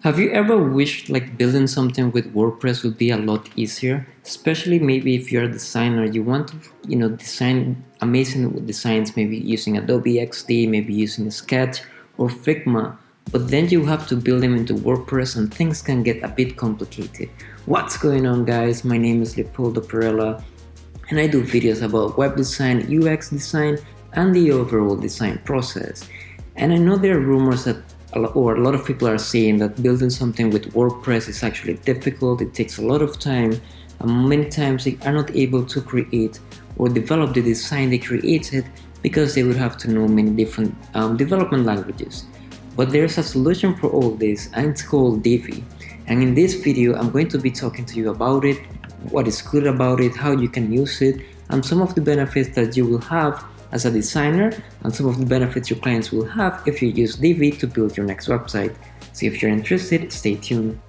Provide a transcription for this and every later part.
Have you ever wished like building something with WordPress would be a lot easier? Especially maybe if you're a designer, you want to, design amazing designs, maybe using Adobe XD, maybe using a Sketch or Figma, but then you have to build them into WordPress and things can get a bit complicated. What's going on, guys? My name is Leopoldo Perella and I do videos about web design, UX design, and the overall design process. And I know there are rumors that a lot of people are saying that building something with WordPress is actually difficult, it takes a lot of time, and many times they are not able to create or develop the design they created because they would have to know many different development languages. But there's a solution for all this, and it's called Divi. And in this video, I'm going to be talking to you about it, what is good about it, how you can use it, and some of the benefits that you will have as a designer, and some of the benefits your clients will have if you use Divi to build your next website. So if you're interested, stay tuned.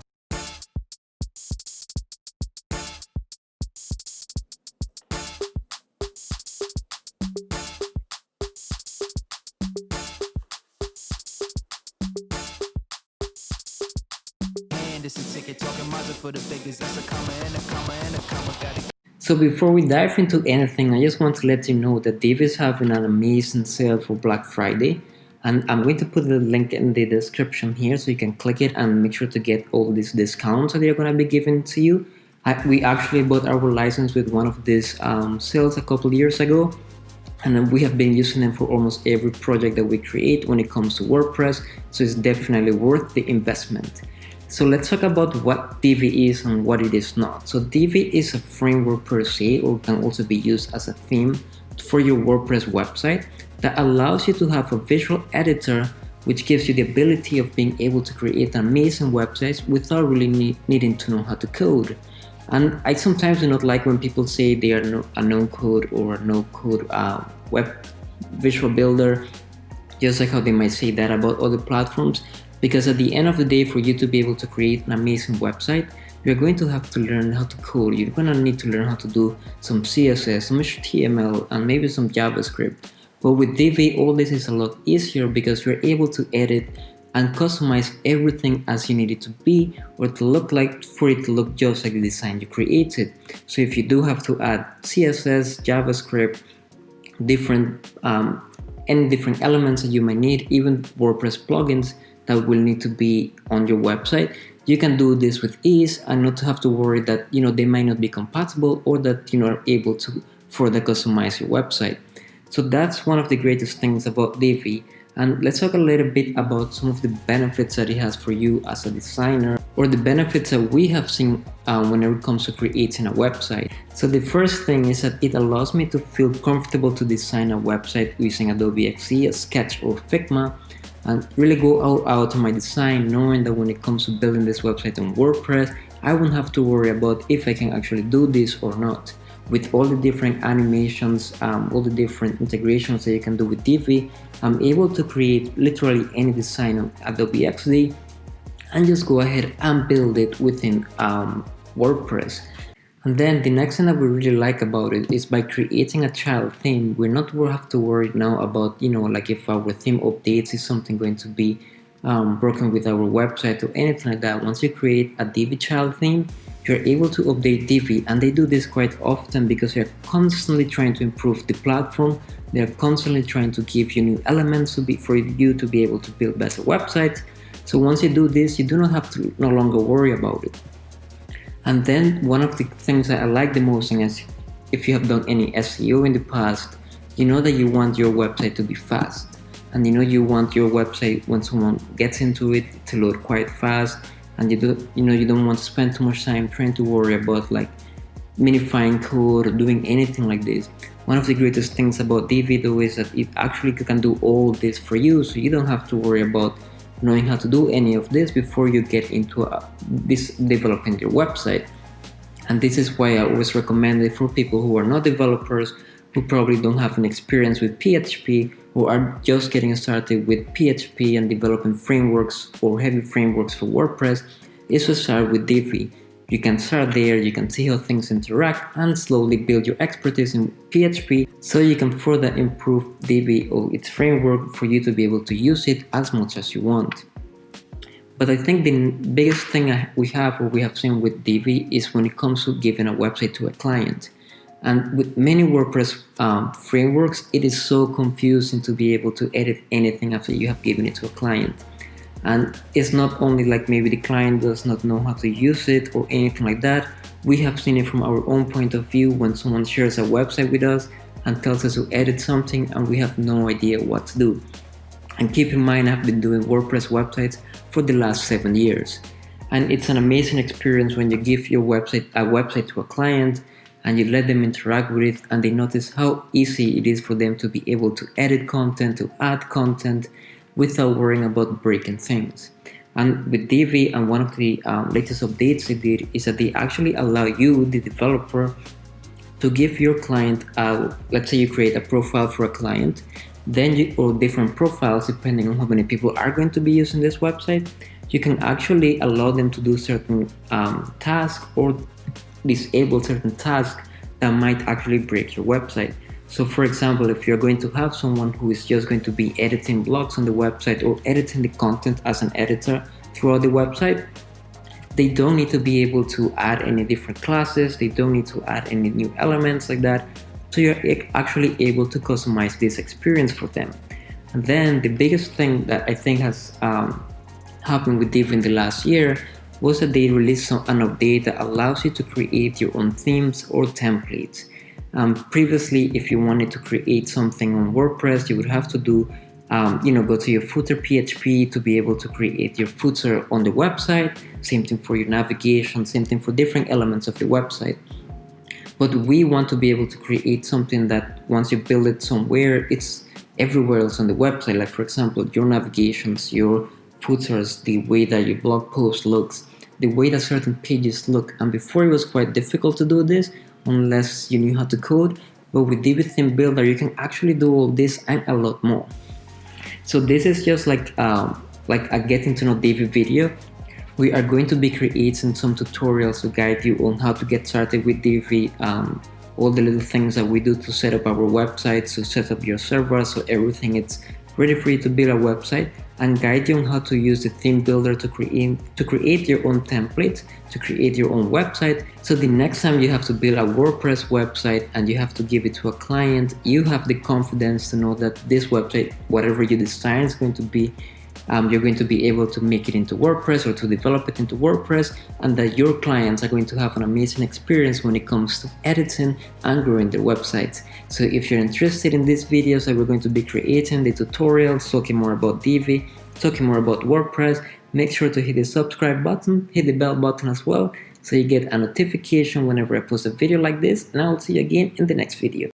So before we dive into anything, I just want to let you know that Divi is having an amazing sale for Black Friday, and I'm going to put the link in the description here so you can click it and make sure to get all these discounts that they're going to be giving to you. We actually bought our license with one of these sales a couple years ago, and we have been using them for almost every project that we create when it comes to WordPress, so it's definitely worth the investment. So let's talk about what Divi is and what it is not. So Divi is a framework per se, or can also be used as a theme for your WordPress website that allows you to have a visual editor which gives you the ability of being able to create amazing websites without really needing to know how to code. And I sometimes do not like when people say they are a no-code or a no-code web visual builder, just like how they might say that about other platforms. Because at the end of the day, for you to be able to create an amazing website, you're going to have to learn how to code. You're going to need to learn how to do some CSS, some HTML, and maybe some JavaScript. But with Divi, all this is a lot easier because you're able to edit and customize everything as you need it to be or to look like, for it to look just like the design you created. So if you do have to add CSS, JavaScript, different elements that you might need, even WordPress plugins that will need to be on your website, you can do this with ease and not have to worry that they might not be compatible or that you're not able to further customize your website. So that's one of the greatest things about Divi. And let's talk a little bit about some of the benefits that it has for you as a designer, or the benefits that we have seen whenever it comes to creating a website. So the first thing is that it allows me to feel comfortable to design a website using Adobe XD, Sketch, or Figma, and really go all out on my design, knowing that when it comes to building this website on WordPress, I won't have to worry about if I can actually do this or not. With all the different animations, all the different integrations that you can do with Divi, I'm able to create literally any design on Adobe XD and just go ahead and build it within WordPress. And then the next thing that we really like about it is by creating a child theme, we're not have to worry now about, like if our theme updates, is something going to be broken with our website or anything like that. Once you create a Divi child theme, you're able to update Divi, and they do this quite often because they're constantly trying to improve the platform. They're constantly trying to give you new elements for you to be able to build better websites. So once you do this, you do not have to no longer worry about it. And then one of the things that I like the most is if you have done any SEO in the past, you know that you want your website to be fast. And you want your website, when someone gets into it, to load quite fast. And you don't want to spend too much time trying to worry about like minifying code or doing anything like this. One of the greatest things about Divi though is that it actually can do all this for you, so you don't have to worry about knowing how to do any of this before you get into this developing your website. And this is why I always recommend it for people who are not developers, who probably don't have an experience with PHP, who are just getting started with PHP and developing frameworks or heavy frameworks for WordPress, is to start with Divi. You can start there, you can see how things interact and slowly build your expertise in PHP so you can further improve Divi or its framework for you to be able to use it as much as you want. But I think the biggest thing we have seen with Divi is when it comes to giving a website to a client. And with many WordPress frameworks, it is so confusing to be able to edit anything after you have given it to a client. And it's not only like maybe the client does not know how to use it or anything like that. We have seen it from our own point of view when someone shares a website with us and tells us to edit something and we have no idea what to do. And keep in mind, I've been doing WordPress websites for the last 7 years. And it's an amazing experience when you give a website to a client and you let them interact with it and they notice how easy it is for them to be able to edit content, to add content without worrying about breaking things. And with Divi, and one of the latest updates they did is that they actually allow you, the developer, to give your client, let's say you create a profile for a client, then or different profiles depending on how many people are going to be using this website, you can actually allow them to do certain tasks or disable certain tasks that might actually break your website. So for example, if you're going to have someone who is just going to be editing blogs on the website or editing the content as an editor throughout the website, they don't need to be able to add any different classes, they don't need to add any new elements like that. So you're actually able to customize this experience for them. And then the biggest thing that I think has happened with Divi in the last year was that they released an update that allows you to create your own themes or templates. Previously, if you wanted to create something on WordPress, you would have to do, go to your footer PHP to be able to create your footer on the website. Same thing for your navigation, same thing for different elements of the website. But we want to be able to create something that once you build it somewhere, it's everywhere else on the website. Like for example, your navigations, your footers, the way that your blog post looks, the way that certain pages look. And before it was quite difficult to do this unless you knew how to code. But with Divi Theme Builder, you can actually do all this and a lot more. So this is just like a getting to know Divi video. We are going to be creating some tutorials to guide you on how to get started with Divi, all the little things that we do to set up our websites, to set up your server, so everything is ready for you to build a website, and guide you on how to use the theme builder to create your own templates, to create your own website. So the next time you have to build a WordPress website and you have to give it to a client, you have the confidence to know that this website, whatever you design, is going to be you're going to be able to make it into WordPress or to develop it into WordPress, and that your clients are going to have an amazing experience when it comes to editing and growing their websites. So if you're interested in these videos that we're going to be creating, the tutorials, talking more about Divi, talking more about WordPress, make sure to hit the subscribe button, hit the bell button as well, so you get a notification whenever I post a video like this, and I'll see you again in the next video.